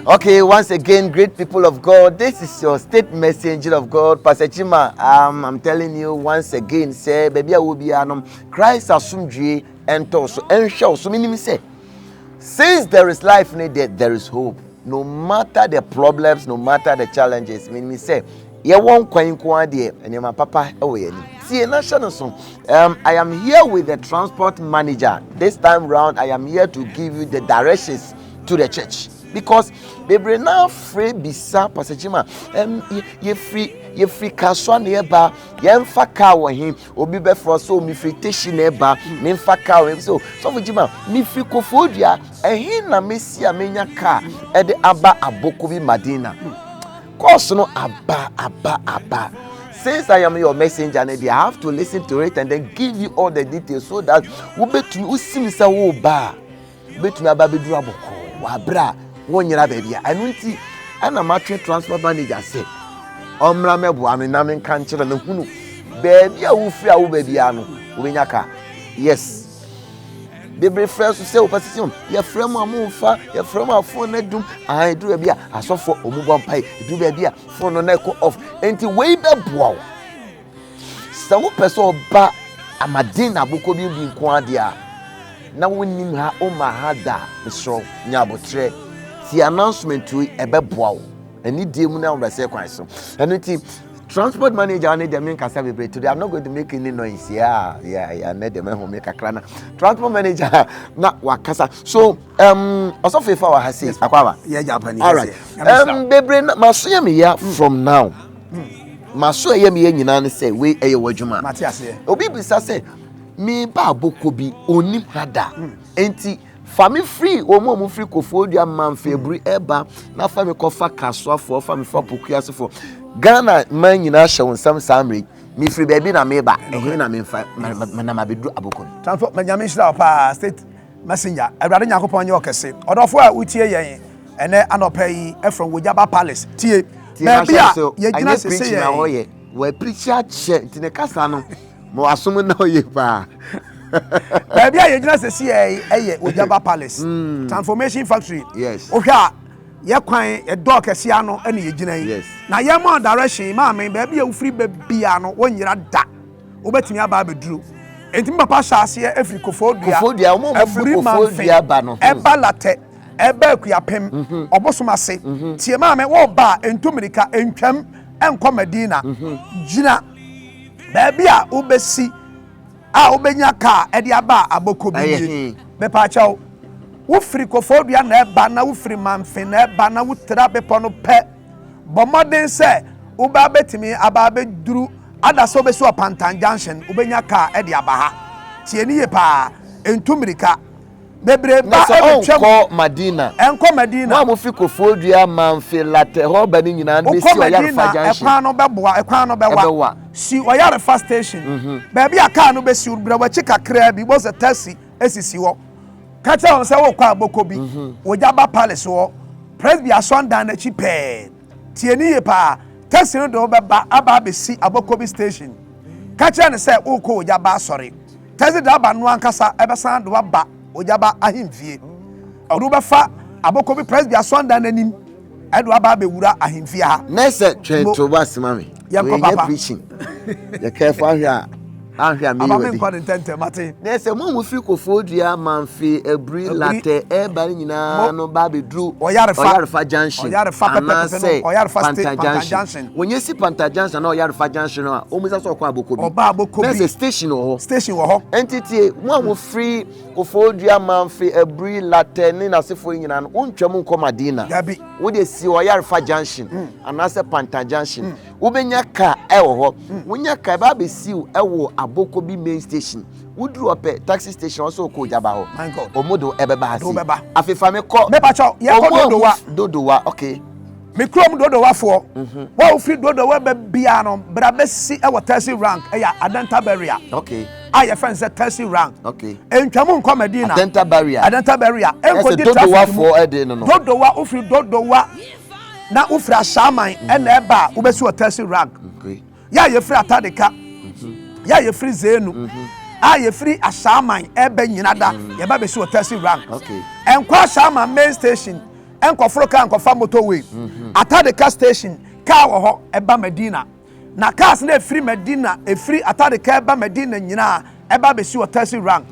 Okay, once again, great people of God, this is your state messenger of God, Pastor Chima. I'm telling you once again, say, baby, I will be Christ assumed and also and show. So meaning say, since there is life needed, there is hope. No matter the problems, no matter the challenges, meaning say, you won't quite and you're my papa away. See, national song. I am here with the transport manager. This time round, I am here to give you the directions to the church. Because baby now free bisa pasajima ye free kaswa neba ye mfa ka wo him obi be for so mi free station neba me mfa ka wo so fujima mi free kofodua ehin na mesia menya ka e de aba aboko bi madina course no aba. Since I am your messenger and I have to listen to it and then give you all the details so that we betumi usimisa wo ba betumi aba be dura boko wa bra one year baby. I know it. And I'm actually transport manager say, Omra mebo anu na men kan kire na hunu. Baby a wo free a wo baby anu. Wo nyaka. Yes. Baby friends say o position. Your friend mo amfa, your friend mo phone na dum. I do baby a asofo omubon pai. Do baby a phone no na ko off. Enti we be boa. Sa wo person ba amadin aboko bi nko ade a. Na wonim ha o ma hada so nyabotre. The announcement to ebeboa and need dem na say kwan so and it transport manager need dem kasa bebre today. I'm not going to make any noise. Yeah need dem ho make akra na transport manager na wakasa so also fefa wa hase akwa yeah Japanese all right bebre maso ya me ya from now maso ya me ya nyina ne say we eye wadwuma Matiase obi bisa say me ba aboko bi onim hada enti Family free, omo free kofodua man febri eba na fami kofa kaswafo fami fa pokuase for Ghana man nyina hye wonsam samre me free baby na me ba ehe na me fa na mabedu abokon transport Benjamin Shira pa state messenger Ebrade Yakopon ye okese odofo a utie yen ene anopa yi from Ogyaba Palace tie baby a ye gina sese ye na hoye we preach a che tine kasa no mo asom na hoye pa baby a yegina sese ye Ogyaba Palace transformation factory yes ohwa ye kwan e do kese ano ene yegina yi na ye mo direction ma me baby a ufiri bebia no wonyira da obetimi aba beduru enti papa shaase e afiri kofodua mo afiri kofodua ba no eba late eba akuapem obosomase tie ma me wo ba entomirika entwam enko Medina gina baby a ubesi a obenya ka e de aba aboko bi me pa chawo wo firi kofodua na eba na wo firi manfe na eba na wo tra bepo no pe bomoden se wo ba betimi aba beduru ada so beso Pantan Junction obenya ka e de aba ha tie ni ye pa entumirika bebre ba enko Madina Madina mo fi kofodua manfe late ho ba ni nyina be si Oyarfa Junction ekwan no bewa si Oyarfa station baby aka no be si ubra wa chika kra bi bo se taxi esisi wo ka cha on se wo kwa aboko bi Ogyaba Palace wo presby asondan na chi pe tie ni ye pa taxi no do beba aba be si aboko bi station ka cha ne se wo ko Ogyaba sorry taxi da ba no ankasa ebesan do ba Ogyaba ahimfie odu be fa aboko bi presby asondan nanim edu aba be wura ahimfie ha na se twento basima me we preaching you careful ahia me we call intente mate na se mo fi kofodua manfe ebri late eba nyina no ba be dru Oyarfa Junction Pantan Junction wonye si Pantan Junction na Oyarfa Junction no a omisa so kwa aboko bi na se station wo ho entity mo free kofodua manfe ebri late ni na sefo nyina no ontwam nko Madina wo de si Oyarfa Junction anase Pantan Junction wo benya ka ewo ho wonya ka ba be si ewo aboko bi main station udru ope taxi station also ko Ogyaba ho omodo ebeba hasi afefa me ko me pacho ye ko dodowa okay me krom dodowa fo wa ofri dodowa be bia no bra be si ewo taxi rank ya adanta barrier okay aye friends say taxi rank okay entwamu nko Medina adanta barrier enko di dodowa fo ede no dodowa ofri dodowa na ofri ashaman ena eba ubesi o taxi rank okay ya ye free atadeka ya ye free zenu ye free ashaman ebe nyina da ye ba be si o taxi rank okay enko ashaman main station enkofro car enkofa motorway Atadeka station car wo ho eba Medina na cars na free Medina free Atadeka eba Medina nyina eba besi o taxi rank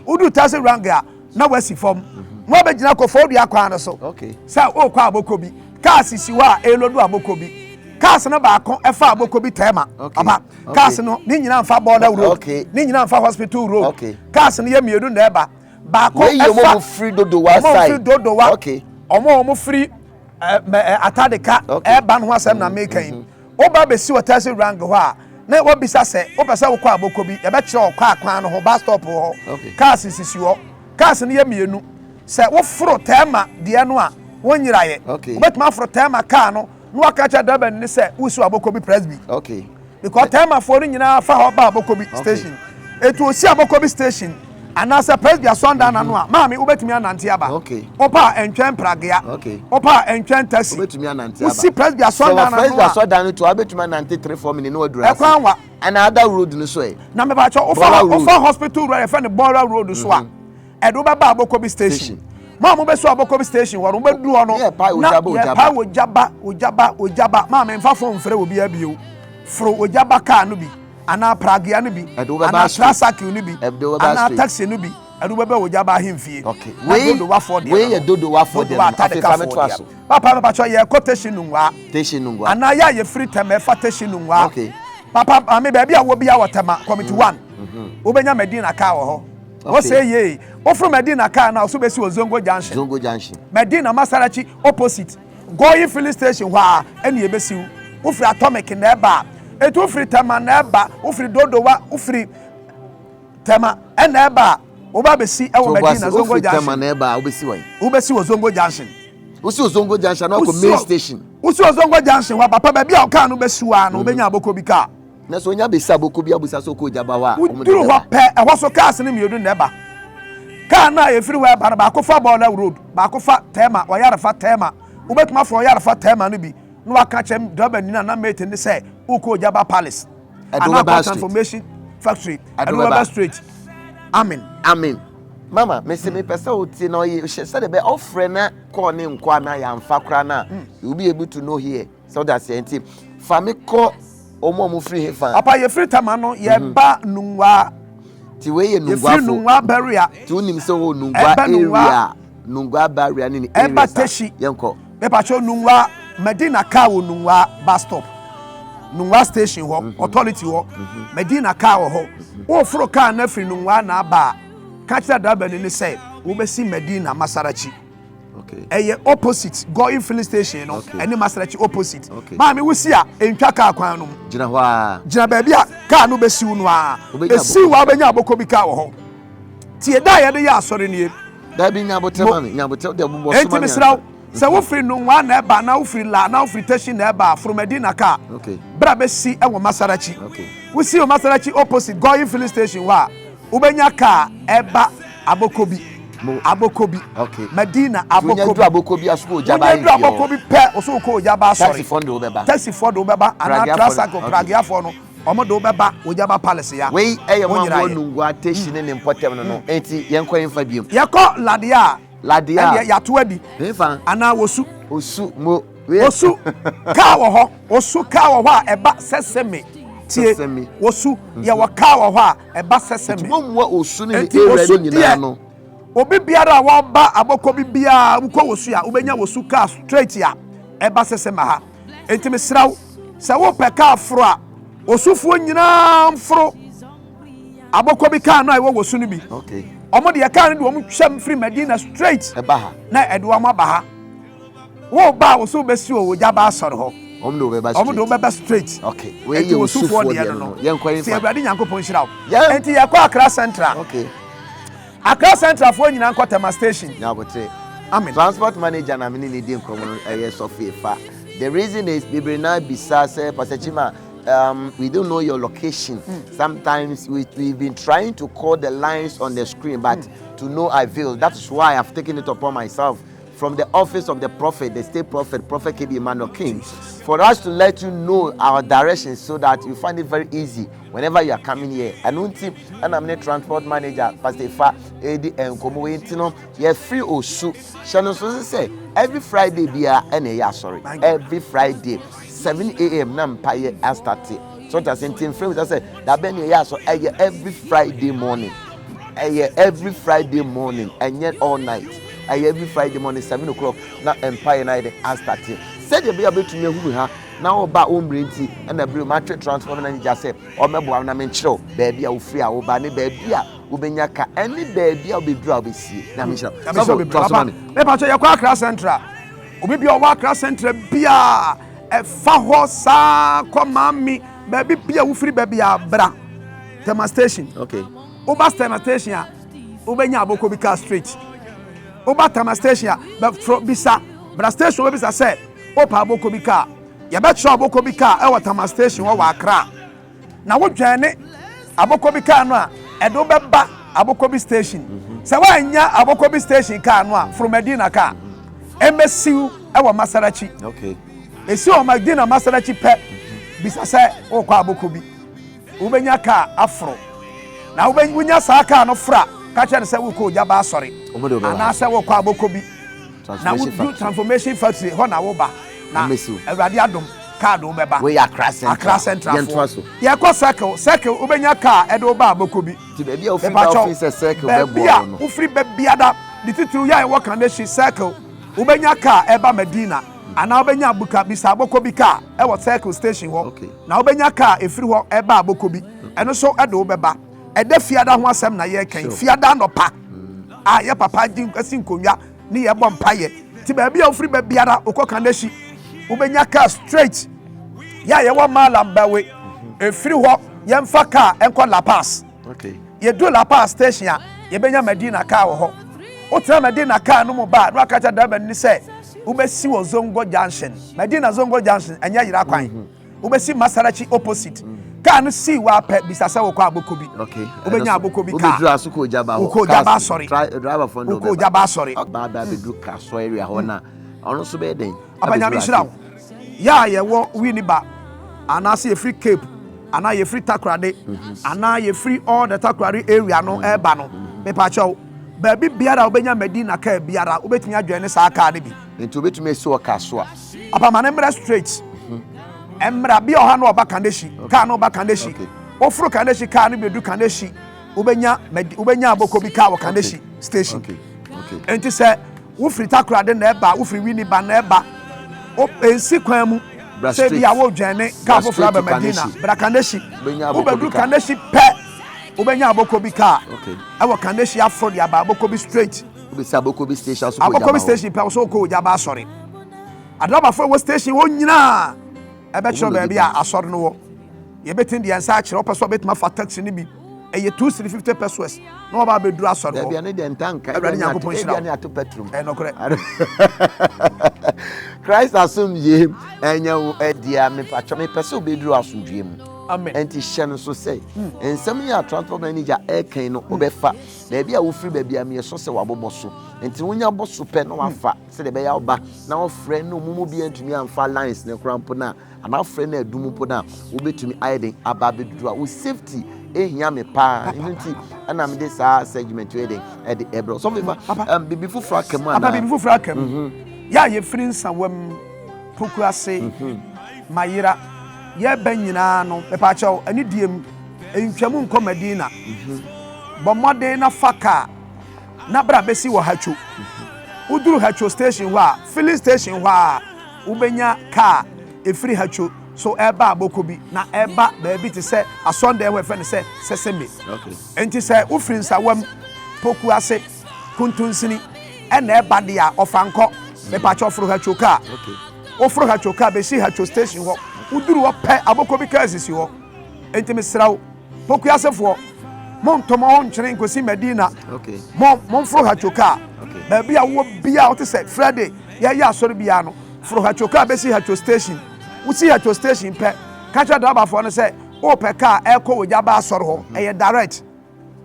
udu taxi rank a na wasi form mo be gina kofo du akwa no so sa o kwa abokobi cars si wa elodu abokobi cars no ba kon efa abokobi tema aba cars no ni nyina mfa border road ni nyina mfa hospital road cars no ye miedu na eba ba kon efa mo free dodo wa side omo free Atadeka eba no asem na mekan oba be si taxi rank ho a na wo bisa se wo pesa wo kwa abokobi e be kire okwa akwan no ho bus stop ho cars sisi ho cars no ye mienu se wo fro tema de no a wonyiraye obetuma fro tema car no no akacha daba ni se usu abokobi presby because tema for nyina fa ho ba abokobi station etu osi abokobi station anasa presby asonda na no a maami obetumi anante aba opa entwen pragea opa entwen taxi obetumi anante aba usi presby asonda na no presby asonda no to obetumi anante 3-4 minutes no adura ekwanwa another road no so na me ba cho ofa hospital road e fa ne Bora road so a edo ba abokobi station ma mo be so abokobi station wo be du ono na Ogyaba ma me mfa fon frɛ obi abio fro Ogyaba car no bi ana pragea no bi ana trasaki no bi ana taxi no bi edo be Ogyaba ahemfie we ye dodo wa for dem afefa meto aso papa me ba cho ye quotation nwa ana ya ye free time e fa station nwa papa me ba bia wo bia wotema committee 1 obenya Medina car wo ho wo say ye o from Medina car now so be si Zongo Junction Medina Masarachi opposite going filling station wa ene e be si wo free Atomic na eba etu free Tema na eba wo free Dodowa wo free Tema ene eba wo ba be si e wo Medina Zongo Junction Tema na eba wo be si wan wo be si Zongo Junction wo si Zongo Junction na ko main station wo si Zongo Junction wa papa ba bia o car no be si wa no obenya abokobi car na so nya be si abokobi abusa so ko Ogyaba wa duru ho pe e ho so cars ne miedu na eba car na e free wa ba ko fa Bora road ba ko fa Tema o yare fa Tema ubetuma fro yare fa Tema no bi no aka chem driver ni na mate ni say uko Ogyaba Palace and transformation factory Adoba Street amen mama me se me pesa oti na oye say the be offer na call ne nkwa na ya mfa kra na you be able to know here so that say fa me call omo free he fan apa ye free Tema no ye ba nungwa ti we ye nungwa fo nungwa barrier ti unim se wo nungwa area nungwa barrier ni area eba teshi yenko be pa cho nungwa Medina car wo nungwa bus stop nungwa station ho authority ho Medina car ho wo fro car na free nungwa na ba catch that driver ni say wo be si Medina Masarachi eye opposite going filling station no ene Masarachi opposite ma me wusi a entwa car kwan no gina ho a gina ba bia car no be si wo no a esi wa benya abokobi car ho tie da ye de ya asore nie da bi nya botema me nya botel de bubo so enti misraw se wo free no wa na eba na wo free la na wo free station na eba from Medina car bra be si e wo Masarachi wusi wo Masarachi opposite going filling station wa wo benya car eba abokobi Medina abokobi aso Ogyaba yi abokobi pe oso ko Ogyaba sorry taxi for do beba ana trasako pragea for no omo do beba Ogyaba Palace ya we eye mo nungwa station ne importem no enti yenko yenfa biem yeko ladia ya to adi enfa ana wosu mo wosu ka wo ho wosu ka wo ho a eba seseme tie wosu ya wo ka wo ho a eba seseme mo osu ne area no nyina no obi biara wa ba abokobi bia ukọ wosu ya ubenya wosu car straight ya eba sesema ha enti mesraw se wo peka afro a osufuo nyina mfro abokobi car no ayo wosu no bi omo de car no de omo twam free Medina straight eba ha na edo omo ba ha wo ba wosu besi o Ogyaba asore ho omo do beba straight we ye osufuo de no yenko yin fa Awurade Nyankopon hiraw enti ye kwa Accra Central Accra Central for nyina nkọ Tema station. Amen. Transport manager na me ni di nkomo Sophie fa. The reason is Bibrina bisa say Pastor Chima we don't know your location. Sometimes we've been trying to call the lines on the screen but to no avail. That is why I've taken it upon myself from the office of the prophet, the state prophet, Prophet KB Emmanuel King, for us to let you know our direction so that you find it very easy whenever you are coming here. And I'm the transport manager, Pastor Ifa, AD, and Komo, you're free also. Shannon say every Friday, every Friday, 7 a.m. Nampire I started. So that's in team frame. I said that every Friday morning. Every Friday morning and yet all night. Every Friday morning 7 o'clock. Now Empire Night I started. Said you be able to know who now about Umbrinti and the blue matrix transformer and just say, or maybe I'm not sure, baby, I'll free our banny baby, Ubenyaka, any baby I'll be driving. Namisha, Accra Central. Ubi your Accra Central, Bia, a Fahosa, Comami, baby, Bia, Ufri, baby, Bra, Tema Station. Okay. Uba Tema Station, Ubenya Bokobika Street. Uba Tema Station, but Bisa, Bra Station, Webisa said, Opa Bokobika. You bet sure Bokobika, our Tema Station, or Accra. Now, what journey? Abokobika, no, and Obeba, Abokobi Station. So, why nya Abokobi Station car, no, from Medina car. MSU, our Masarachi. Okay. A so Medina Masarachi pet, Bisa say, O Kwabokobi. Ubenya car, Afro. Now, when we nya Saka no fra, catch and say, Ogyaba, sorry. And I say, O Kwabokobi. Now, we do transformation factory, Honawoba. Now, Radiadum, card Obeba. We are Accra Central. Yeah, circle, Ubenya car, Edoba, Bokobi. To be a officer circle, Ufri Bebiada, the title ya work on the circle, Ubenya car, Eba Medina, and now Benya Buka, Bisa Bokobi car, our circle station walk. Okay. Now Benya car, a free walk, Eba Bokobi, and also Edobeba. And the Fiada was some na ye can Fiada no pa. Ah, ya papa Jim Kasinkuya, near Bompaye. Tibabi of free Bebiada, Okokandeshi. Ubenya car straight. Ya ye one mile bawe. A free walk, Yamfa car, and call La Paz. Okay. Ye do La Paz station, ye benya Medina car ho. Otra Medina car no more bad, Rakacha Durban ni say. Ubesi was Zongo Junction. Medina Zongo Junction, and Yayra Quine. Ubesi Masarachi opposite. Can see what pet Bisasa Bokobi. Okay. Ubenya Bokobi car. Ogyaba, sorry. Driver for no Ogyaba, sorry. Baba be do Casso area, Hona. Also be then. Abanyamishrao. Ya ye wo winiba. Anasi a free cape. Ana ye free takrade. Ana ye free all the takrade area no eba no. Me pacho. Baby biara obenya Medina ka biara obetumi adwene sa aka de bi. Nti obetumi so Casso. Apa manemra straight. Emra bi oha no oba Kandeshi. Ka no oba Kandeshi. Ofro Kandeshi ka no bedu Kandeshi. Ubenya Bokobi ka wo Kandeshi station. Okay. Enti se wo free takrade na eba, wo free winiba na eba. O ensi kwan mu say bia wo dwane ka fo fra ba Medina bra Kandeshi wo bedu Kandeshi pe ubenya Bokobi car okay awo Kandeshi afro dia ba Bokobi straight ubisa Bokobi station so Bokobi station pe so ko Ogyaba sorry adaba fo wo station wo nyina e be chro ba bia asori no wo ye betin dia nsa akire opeso betuma fa taxi ni bi eye 250 pesos no ba be duru asori wo bia ne de ntanka e bia ne ato petrol no kore Christ assume ye enya edia me pacho me pese be duru asumdue mu amen enti hye no so say ensem ya transport manager eken no obefa na bia wo free ba bia me so se wabobo so enti wonya boso pe no wafa se de be ya oba na wo frɛ no mumu bia ntumi amfa lines ne krampo na ana frɛ na adum po na wo betumi aiden aba be duru wo safety ehia me pa nti ana me de sa segment wedding e de ebro so bibi fufura akam ana bibi fufura akam ya ye free nsawam poku ase mayira ye banyina no me pa chaw ani diem entwamu nko Medina bo modern na faka na bra besi wo hacho uduru hacho station wa filling station wa ubenya car e free hacho so eba Bokobi na eba baby ti say asonde we fe say seseme okay enti say wo free nsawam poku ase kuntunsini e na eba dia ofanko me pa chaw fro hacho car okay ofro hacho car be si hacho station wo uduru wo pe Abokobi car sisi wo enti me srawo poku asefo mon tomo on chire nkosi Medina okay mon fro hacho car okay baby a wo bia wo te say Friday ya asori bia no fro hacho car be si hacho station wo si hacho station pe catch driver for no say o pe car e ko Ogyaba asori ho e direct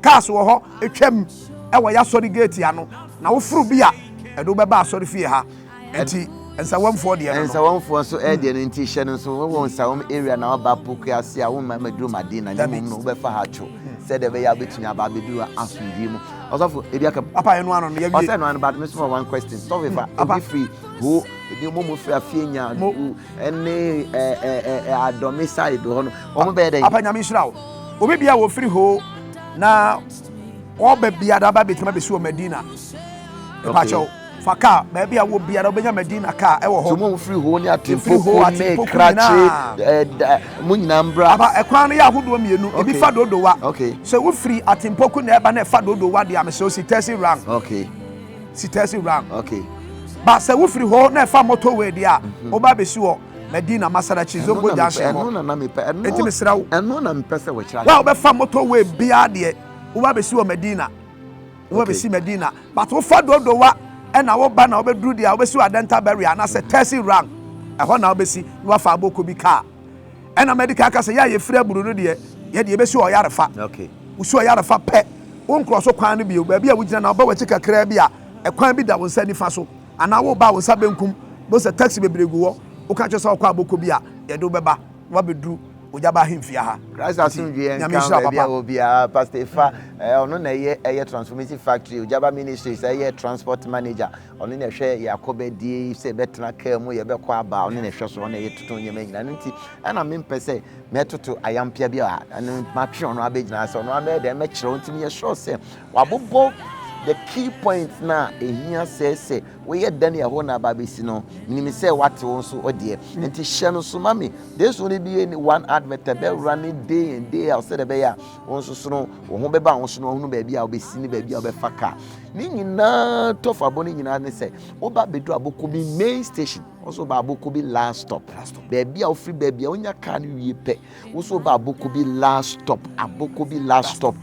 cars wo ho etwam e wo ya asori gate ya no na wo fro bia ɛdo bɛba asɔre fie ha enti nsawamfoɔ deɛ no nsawamfoɔ so ɛdeɛ no nti hyɛ no so wɔwɔ nsawam area na ɔba poku ase a wɔn mma duro madina ne mu no wɔbɛfa ha atwo sɛ de bɛyɛ abɛtumi aba abɛduru asomdwie mu ɔsɔfo ebi aka papa ɛno ano no yɛ wie ɔsɛ no ano but me so one question stop if I free ho ebi mo free afie nya ɛne adɔme side hɔ no wɔn bɛyɛ dɛ papa nyame hyira wo obi bia wo free ho na ɔba bia da ba betuma bɛsi wɔ madina ɛpa kyɛw fa car baabi a wo bia da obenya madina car ɛwɔ hɔ so mo free ho ne atempo ne krache mo nyinambra aba ɛkwan no yɛ ahodoɔ mmienu ebi fa dodowa so wo free atempoku na ɛba na ɛfa dodowa de amese si tesi rang si tesi rang ba sɛ wo free ho na ɛfa motorway de a oba bɛsi wɔ Medina Masarachi Zombo Junction. Ɛno na mepɛ ɛno. Enti mesra wo. Ɛno na mepɛ sɛ wɔkyerɛ. Wa obɛfa motorway bia de wo ba bɛsi wɔ Medina. Wo bɛsi Medina. But wo fa dodo wa ɛna wo ba na wo bɛduru dia wo bɛsi wɔ Adenta Barrier na sɛ Tesi Rang. Ɛhɔ na wo bɛsi wo fa aboko bi car. Ɛna medical ka sɛ ya ye frɛ buru no de ye de bɛsi wɔ Yarefa. Okay. Wo si wɔ Yarefa pɛ. Wo nkro so kwan no bi o ba bia wo gyina na wo ba wɔkyi kakra bi a ɛkwan bi da wo nsa nifa so. Ana wo ba wo nsa benkum bo sɛ taxi bebregu wɔ. Uka chosa okwa aboko bia ye do beba wa bedru Ogyaba himfia ha Christ asumdwe enka bia obia pastor Ifa ono na ye transformative factory Ogyaba ministries ye transport manager ono na hwe Yakob die se betena ka mu ye bekọ aba ono na hwe so ono ye tutu nyema nyina nti ana mempese metoto ayampia bia anu matwe ono abegyina se ono abe de me kire ntimi ye sure se wabobo the key point na ehia say we ye dan ya ho na babesi no minimi say what won so ode enti hye no so mami this will be any one advert be running day and day out say the be ya won so no wo ho be ba won so no hunu ba bia obesi ni ba bia obefa ka ni nyina tofa bo ni nyina ne say oba bedu aboko bi main station also ba aboko bi last stop ba bia o free ba bia onya ka no wie pe also ba aboko bi last stop aboko bi last stop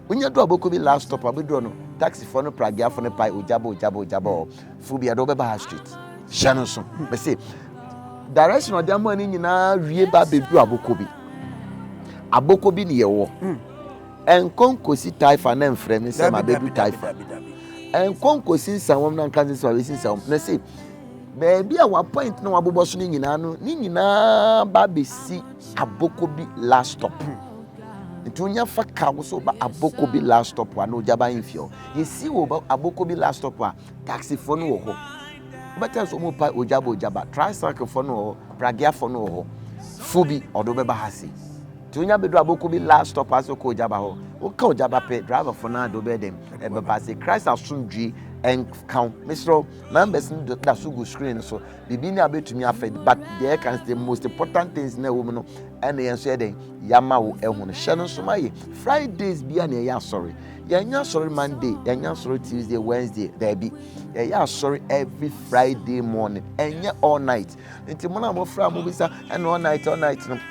onya do aboko bi last stop abedu no taxi for no pragia for no pai Ogyaba fubi ado be ba street shano so be say direction of them money nyina wie ba bedu aboko bi ne ye wo enkonkosi taifa na mfrɛ me say ma bedu taifa enkonkosi nsawom na nkanze so we nsawom na say baby a wa point na wabobo so ni nyina ba besi aboko bi last stop Ntunya faka wo so ba aboko bi last stop wa no Ogyaba infio yesi wo ba aboko bi last stop wa taxi for no ho better so mo pa Ogyaba tricycle for no pragia for no ho fubi odo be ba hasi ntunya bedu aboko bi last stop aso ko Ogyaba ho o ka Ogyaba pe driver for na do be dem e be ba say Christ asumdwi and count Mr. Members that so go screen so bibi ni abetumi afed but there can the most important things na wo no and yen so den yama wo ehun hye no so maye Fridays bia na ya sorry yanya sorry Monday yanya sorry Tuesday Wednesday there be ya sorry every Friday morning enye all night nti mo na mo fra mo bisa and all night no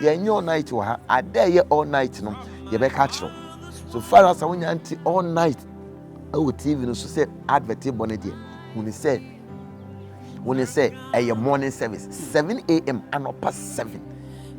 yanya all night wo ha ade all night no ye be ka kiro so far as wonya anti all night o TV no so say advert bonnet when he say a morning service 7 a.m. anopa 7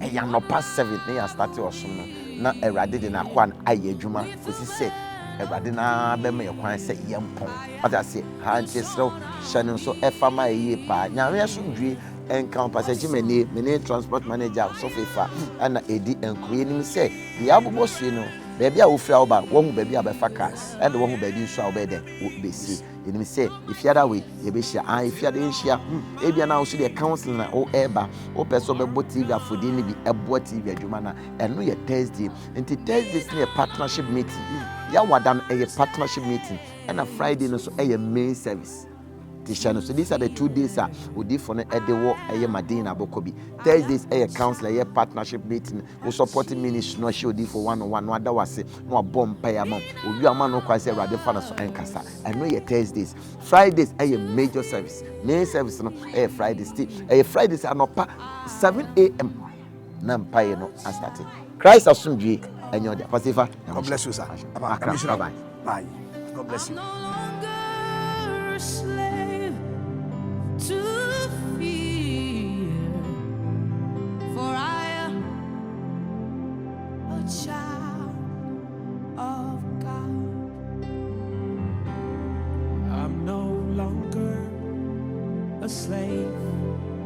e ya anopa 7 na ya start oso no na erade de na kwan aye adwuma fosi say erade na be me kwan say yempon what I say ha ntisro hyane so efa ma ye pa nyame so dwe enka passage me transport manager so fefa ana edi enkuye nim say the abobo sue no baby a wo fra oba wo hu baby a be fa cars and wo hu baby so a wo be den wo be see enim say if you that way you be share and if you dey share e bia na wo so dey council na o eba o person be bo TV afodi ni bi ebo TV adwuma na eno ye Thursday enti Thursdays na partnership meeting ya wadam a partnership meeting and a Friday no so a main service. So these are the 2 days we did for Edewo Madina Bokobi. Thursdays a counselor partnership meeting we supporting ministry no show for 1-on-1 no other was no bomb pay amount we are man no quite say rather fan so enkasa I know your Thursdays Fridays a major service main service no a Fridays a Fridays are no 7 a.m. na pay no starting Christ asumdwe enyo dia pasifa God bless you sir Accra bye God bless you to fear, for I am a child of God. I'm no longer slave